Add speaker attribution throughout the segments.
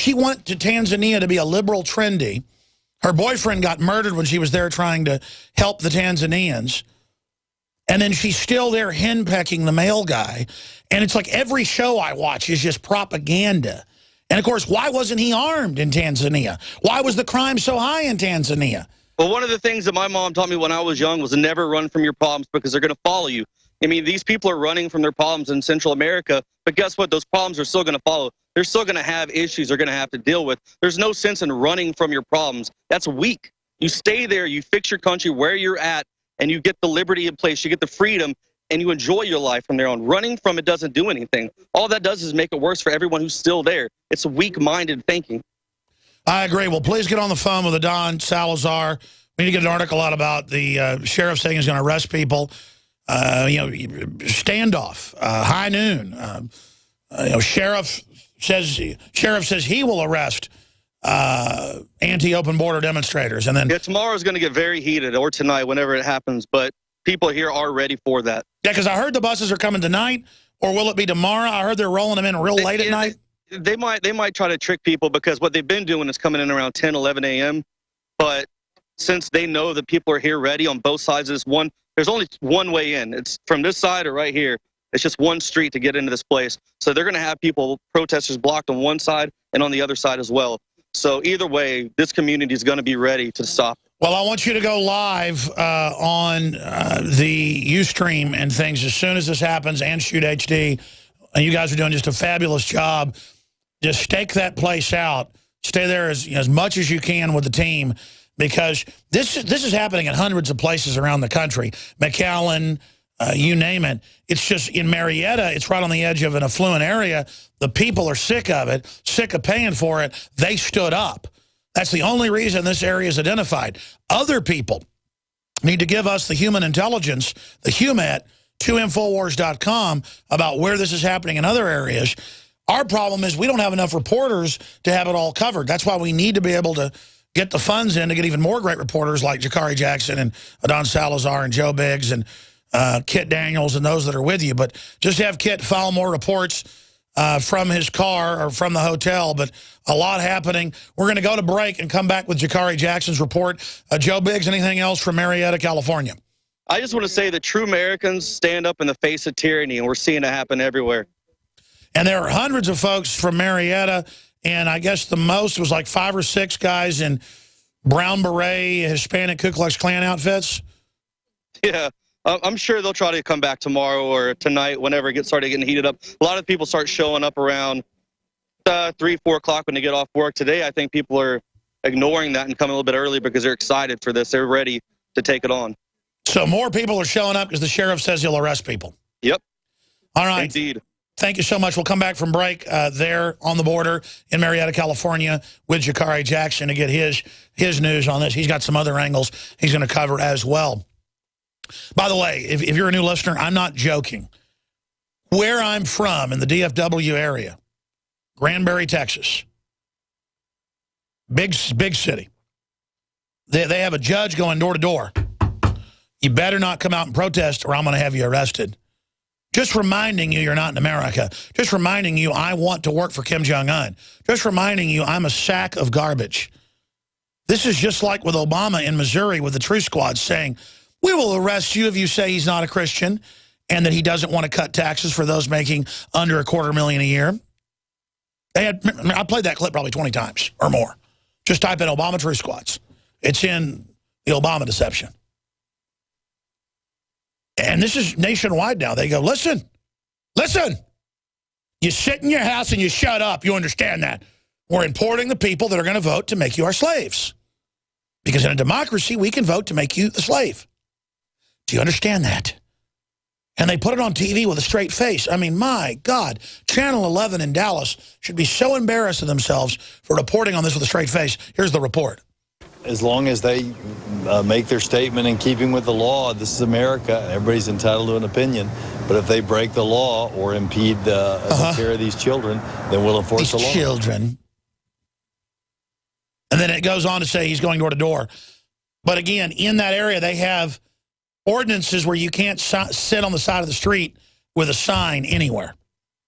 Speaker 1: She went to Tanzania to be a liberal trendy. Her boyfriend got murdered when she was there trying to help the Tanzanians. And then she's still there henpecking the male guy. And it's like every show I watch is just propaganda. And, of course, why wasn't he armed in Tanzania? Why was the crime so high in Tanzania?
Speaker 2: Well, one of the things that my mom taught me when I was young was to never run from your problems because they're going to follow you. I mean, these people are running from their problems in Central America, but guess what? Those problems are still going to follow. They're still going to have issues they're going to have to deal with. There's no sense in running from your problems. That's weak. You stay there, you fix your country where you're at, and you get the liberty in place, you get the freedom, and you enjoy your life from there on. Running from it doesn't do anything. All that does is make it worse for everyone who's still there. It's weak-minded thinking.
Speaker 1: I agree. Well, please get on the phone with Don Salazar. We need to get an article out about the sheriff saying he's going to arrest people. Standoff, high noon. Sheriff says he will arrest anti-open border demonstrators, and then
Speaker 2: tomorrow's going to get very heated, or tonight, whenever it happens. But people here are ready for that.
Speaker 1: Yeah, because I heard the buses are coming tonight, or will it be tomorrow? I heard they're rolling them in real late at night.
Speaker 2: They might try to trick people because what they've been doing is coming in around 10, 11 a.m. But since they know that people are here ready on both sides of this one, there's only one way in. It's from this side or right here. It's just one street to get into this place. So they're going to have protesters blocked on one side and on the other side as well. So either way, this community is going to be ready to stop.
Speaker 1: Well, I want you to go live on the Ustream and things as soon as this happens, and Shoot HD. And you guys are doing just a fabulous job. Just stake that place out. Stay there as much as you can with the team, because this is happening in hundreds of places around the country. McAllen, you name it. It's just in Marietta, it's right on the edge of an affluent area. The people are sick of it, sick of paying for it. They stood up. That's the only reason this area is identified. Other people need to give us the human intelligence, the HUMAT, to Infowars.com about where this is happening in other areas. Our problem is we don't have enough reporters to have it all covered. That's why we need to be able to get the funds in to get even more great reporters like Jakari Jackson and Don Salazar and Joe Biggs and Kit Daniels and those that are with you. But just have Kit file more reports from his car or from the hotel. But a lot happening. We're going to go to break and come back with Jakari Jackson's report. Joe Biggs, anything else from Marietta, California?
Speaker 2: I just want to say that true Americans stand up in the face of tyranny, and we're seeing it happen everywhere.
Speaker 1: And there are hundreds of folks from Marietta, and I guess the most was like 5 or 6 guys in brown beret, Hispanic Ku Klux Klan outfits.
Speaker 2: Yeah, I'm sure they'll try to come back tomorrow or tonight whenever it gets started getting heated up. A lot of people start showing up around 3, 4 o'clock when they get off work. Today, I think people are ignoring that and coming a little bit early because they're excited for this. They're ready to take it on.
Speaker 1: So more people are showing up because the sheriff says he'll arrest people.
Speaker 2: Yep.
Speaker 1: All right.
Speaker 2: Indeed.
Speaker 1: Thank you so much. We'll come back from break there on the border in Marietta, California with Jakari Jackson to get his news on this. He's got some other angles he's going to cover as well. By the way, if you're a new listener, I'm not joking. Where I'm from in the DFW area, Granbury, Texas, big city, they have a judge going door to door. You better not come out and protest or I'm going to have you arrested. Just reminding you you're not in America. Just reminding you I want to work for Kim Jong-un. Just reminding you I'm a sack of garbage. This is just like with Obama in Missouri with the Truth Squad saying, we will arrest you if you say he's not a Christian and that he doesn't want to cut taxes for those making under $250,000 a year. I played that clip probably 20 times or more. Just type in Obama Truth Squads. It's in the Obama deception. And this is nationwide now. They go, listen. You sit in your house and you shut up. You understand that. We're importing the people that are going to vote to make you our slaves. Because in a democracy, we can vote to make you the slave. Do you understand that? And they put it on TV with a straight face. I mean, my God, Channel 11 in Dallas should be so embarrassed of themselves for reporting on this with a straight face. Here's the report.
Speaker 3: As long as they make their statement in keeping with the law, this is America, and everybody's entitled to an opinion. But if they break the law or impede the care of these children, then we'll enforce the law.
Speaker 1: Children. And then it goes on to say he's going door to door. But again, in that area, they have ordinances where you can't sit on the side of the street with a sign anywhere.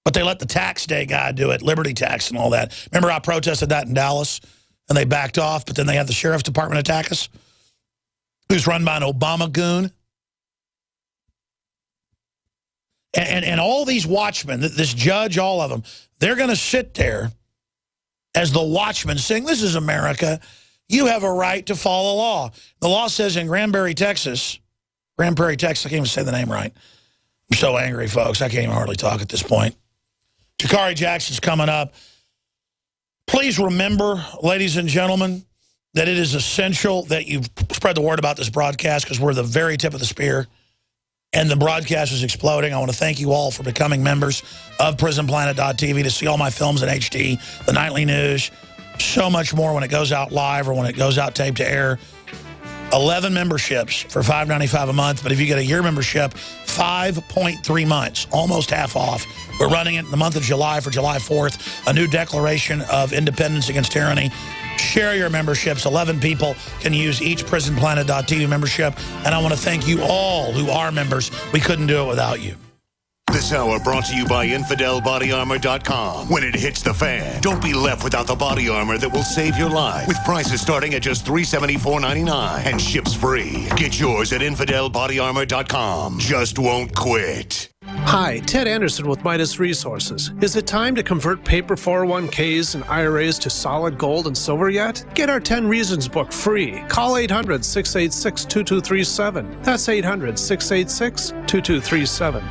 Speaker 1: But they let the tax day guy do it, Liberty Tax and all that. Remember I protested that in Dallas, and they backed off, but then they had the sheriff's department attack us, who's run by an Obama goon. And all these watchmen, this judge, all of them, they're going to sit there as the watchmen saying, this is America. You have a right to follow the law. The law says in Grand Prairie, Texas, I can't even say the name right. I'm so angry, folks. I can't even hardly talk at this point. Sha'Carri Jackson's coming up. Please remember, ladies and gentlemen, that it is essential that you spread the word about this broadcast because we're the very tip of the spear. And the broadcast is exploding. I want to thank you all for becoming members of PrisonPlanet.tv to see all my films in HD, the nightly news, so much more when it goes out live or when it goes out tape to air. 11 memberships for $5.95 a month. But if you get a year membership, 5.3 months, almost half off. We're running it in the month of July for July 4th, a new declaration of independence against tyranny. Share your memberships. 11 people can use each PrisonPlanet.tv membership. And I want to thank you all who are members. We couldn't do it without you.
Speaker 4: This hour brought to you by InfidelBodyArmor.com. When it hits the fan, don't be left without the body armor that will save your life. With prices starting at just $374.99 and ships free. Get yours at InfidelBodyArmor.com. Just won't quit.
Speaker 5: Hi, Ted Anderson with Midas Resources. Is it time to convert paper 401ks and IRAs to solid gold and silver yet? Get our 10 Reasons book free. Call 800-686-2237. That's 800-686-2237.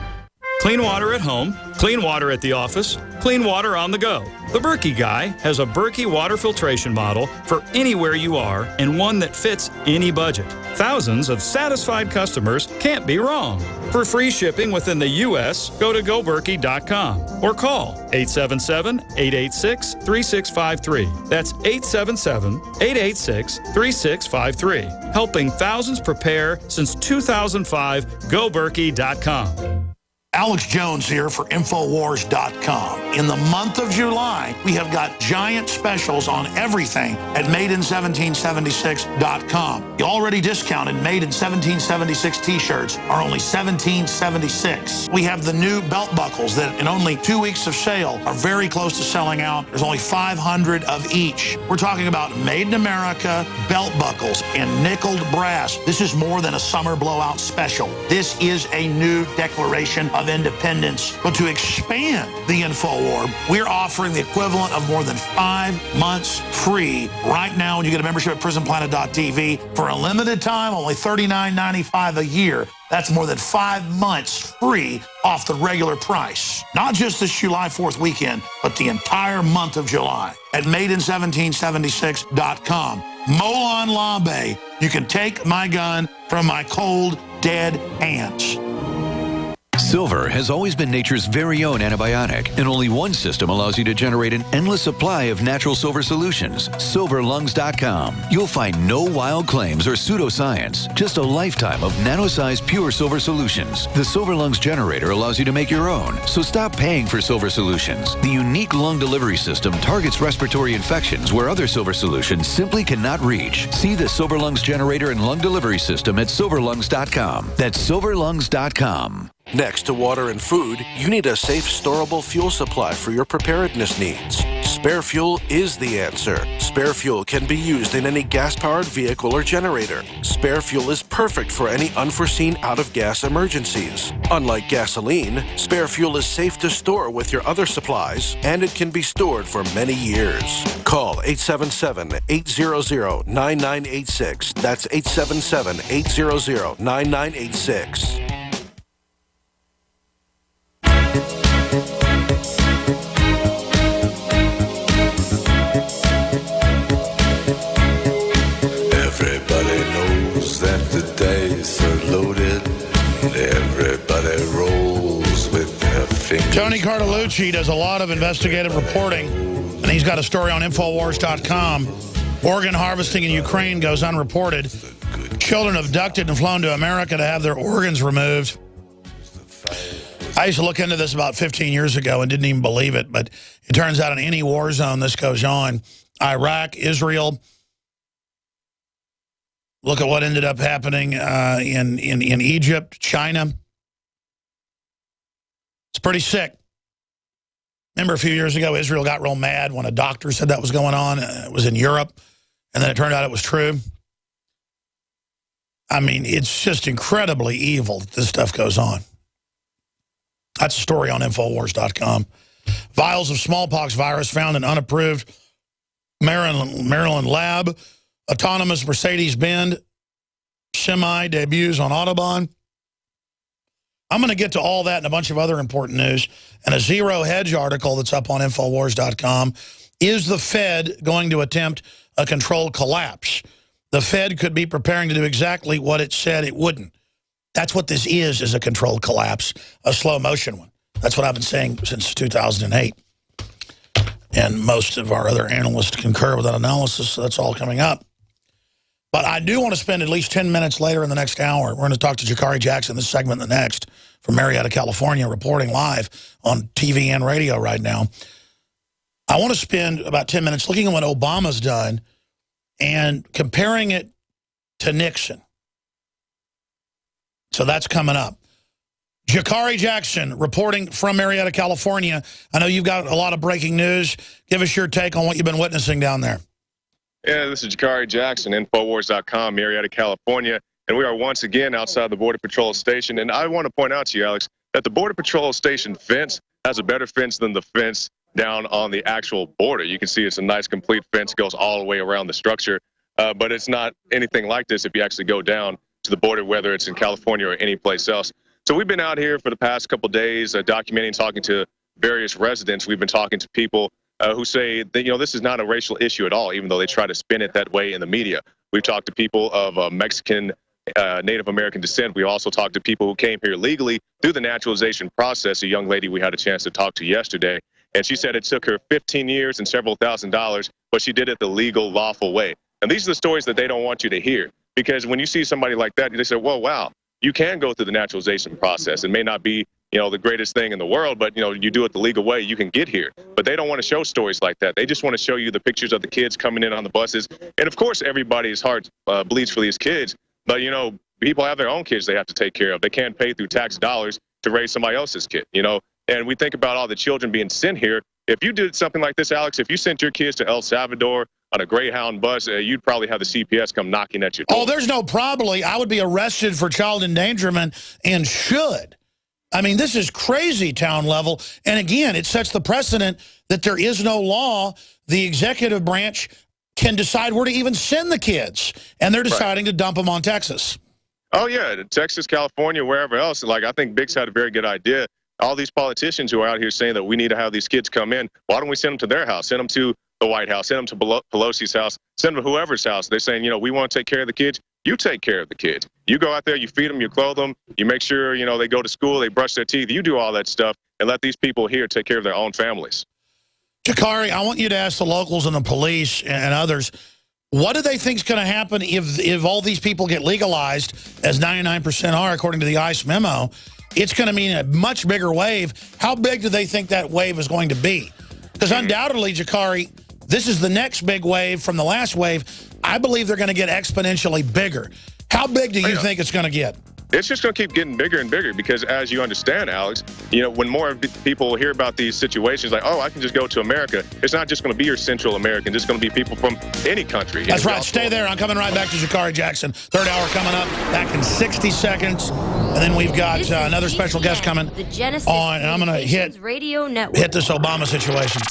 Speaker 6: Clean water at home, clean water at the office, clean water on the go. The Berkey Guy has a Berkey water filtration model for anywhere you are and one that fits any budget. Thousands of satisfied customers can't be wrong. For free shipping within the U.S., go to goberkey.com or call 877-886-3653. That's 877-886-3653. Helping thousands prepare since 2005, goberkey.com.
Speaker 1: Alex Jones here for Infowars.com. In the month of July, we have got giant specials on everything at MadeIn1776.com. The already discounted Made in 1776 t-shirts are only $17.76. We have the new belt buckles that in only 2 weeks of sale are very close to selling out. There's only 500 of each. We're talking about Made in America belt buckles in nickeled brass. This is more than a summer blowout special. This is a new declaration of independence. But to expand the InfoWar, we're offering the equivalent of more than 5 months free right now when you get a membership at PrisonPlanet.tv. For a limited time, only $39.95 a year. That's more than 5 months free off the regular price. Not just this July 4th weekend, but the entire month of July at MadeIn1776.com. Molon Labe, you can take my gun from my cold, dead hands.
Speaker 7: Silver has always been nature's very own antibiotic, and only one system allows you to generate an endless supply of natural silver solutions. SilverLungs.com. You'll find no wild claims or pseudoscience, just a lifetime of nano-sized pure silver solutions. The Silver Lungs generator allows you to make your own, so stop paying for silver solutions. The unique lung delivery system targets respiratory infections where other silver solutions simply cannot reach. See the Silver Lungs generator and lung delivery system at SilverLungs.com. That's SilverLungs.com.
Speaker 8: Next to water and food, you need a safe, storable fuel supply for your preparedness needs. Spare Fuel is the answer. Spare Fuel can be used in any gas-powered vehicle or generator. Spare Fuel is perfect for any unforeseen out-of-gas emergencies. Unlike gasoline, Spare Fuel is safe to store with your other supplies, and it can be stored for many years. Call 877-800-9986. That's 877-800-9986.
Speaker 9: Everybody knows that the dice are loaded. Everybody rolls with their fingers.
Speaker 1: Tony Cartolucci does a lot of investigative reporting, and he's got a story on Infowars.com. Organ harvesting in Ukraine goes unreported. Children abducted and flown to America to have their organs removed. I used to look into this about 15 years ago and didn't even believe it, but it turns out in any war zone this goes on. Iraq, Israel. Look at what ended up happening in Egypt, China. It's pretty sick. Remember a few years ago, Israel got real mad when a doctor said that was going on. It was in Europe, and then it turned out it was true. I mean, it's just incredibly evil that this stuff goes on. That's a story on Infowars.com. Vials of smallpox virus found in unapproved Maryland lab. Autonomous Mercedes-Benz semi debuts on Autobahn. I'm going to get to all that and a bunch of other important news. And a Zero Hedge article that's up on Infowars.com. Is the Fed going to attempt a controlled collapse? The Fed could be preparing to do exactly what it said it wouldn't. That's what this is a controlled collapse, a slow motion one. That's what I've been saying since 2008. And most of our other analysts concur with that analysis, so that's all coming up. But I do want to spend at least 10 minutes later in the next hour. We're going to talk to Jakari Jackson, this segment and the next, from Marietta, California, reporting live on TV and radio right now. I want to spend about 10 minutes looking at what Obama's done and comparing it to Nixon. So that's coming up. Jakari Jackson, reporting from Marietta, California. I know you've got a lot of breaking news. Give us your take on what you've been witnessing down there.
Speaker 10: Yeah, this is Jakari Jackson, Infowars.com, Marietta, California. And we are once again outside the Border Patrol station. And I want to point out to you, Alex, that the Border Patrol station fence has a better fence than the fence down on the actual border. You can see it's a nice, complete fence, goes all the way around the structure. But it's not anything like this if you actually go down to the border, whether it's in California or any place else. So we've been out here for the past couple of days documenting, talking to various residents. We've been talking to people who say that, you know, this is not a racial issue at all, even though they try to spin it that way in the media. We've talked to people of Mexican, Native American descent. We also talked to people who came here legally through the naturalization process. A young lady we had a chance to talk to yesterday, and she said it took her 15 years and several $1,000s, but she did it the legal, lawful way. And these are the stories that they don't want you to hear, because when you see somebody like that, they say, well, wow, you can go through the naturalization process. It may not be, you know, the greatest thing in the world, but, you know, you do it the legal way, you can get here. But they don't want to show stories like that. They just want to show you the pictures of the kids coming in on the buses. And of course, everybody's heart bleeds for these kids. But, you know, people have their own kids they have to take care of. They can't pay through tax dollars to raise somebody else's kid, you know. And we think about all the children being sent here. If you did something like this, Alex, if you sent your kids to El Salvador on a Greyhound bus, you'd probably have the CPS come knocking at your door.
Speaker 1: Oh, there's no probably. I would be arrested for child endangerment and should. I mean, this is crazy town level. And again, it sets the precedent that there is no law. The executive branch can decide where to even send the kids. And they're deciding to dump them on Texas.
Speaker 10: Oh, yeah, Texas, California, wherever else. Like, I think Biggs had a very good idea. All these politicians who are out here saying that we need to have these kids come in, why don't we send them to their house? Send them to the White House, send them to Pelosi's house, send them to whoever's house. They're saying, you know, we want to take care of the kids. You take care of the kids. You go out there, you feed them, you clothe them, you make sure, you know, they go to school, they brush their teeth. You do all that stuff and let these people here take care of their own families.
Speaker 1: Jakari, I want you to ask the locals and the police and others, what do they think is going to happen if all these people get legalized, as 99% are, according to the ICE memo? It's going to mean a much bigger wave. How big do they think that wave is going to be? Because undoubtedly, Jakari, this is the next big wave from the last wave. I believe they're going to get exponentially bigger. How big do you think it's going to get?
Speaker 10: It's just going to keep getting bigger and bigger because, as you understand, Alex, you know, when more people hear about these situations, like, oh, I can just go to America, it's not just going to be your Central American. It's going to be people from any country.
Speaker 1: That's right. Stay there. I'm coming right back to Jakari Jackson. Third hour coming up, back in 60 seconds. And then we've got another special guest coming on, and I'm going to hit this Obama situation.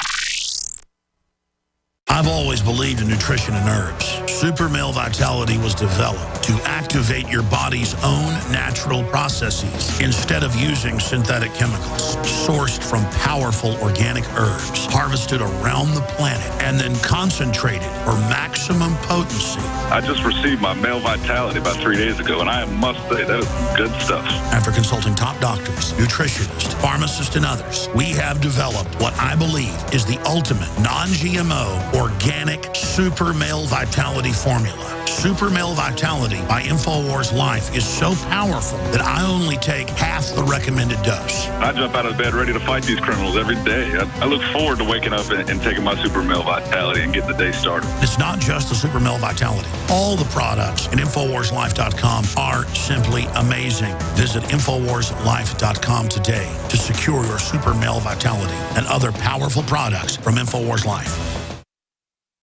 Speaker 1: I've always believed in nutrition and herbs. Super Male Vitality was developed to activate your body's own natural processes instead of using synthetic chemicals. Sourced from powerful organic herbs, harvested around the planet, and then concentrated for maximum potency.
Speaker 11: I just received my Male Vitality about 3 days ago, and I must say, that is good stuff.
Speaker 1: After consulting top doctors, nutritionists, pharmacists, and others, we have developed what I believe is the ultimate non-GMO organic Super Male Vitality formula. Super Male Vitality by InfoWars Life is so powerful that I only take half the recommended dose.
Speaker 11: I jump out of bed ready to fight these criminals every day. I look forward to waking up and taking my Super Male Vitality and getting the day started.
Speaker 1: It's not just the Super Male Vitality. All the products at InfoWarsLife.com are simply amazing. Visit InfoWarsLife.com today to secure your Super Male Vitality and other powerful products from InfoWars Life.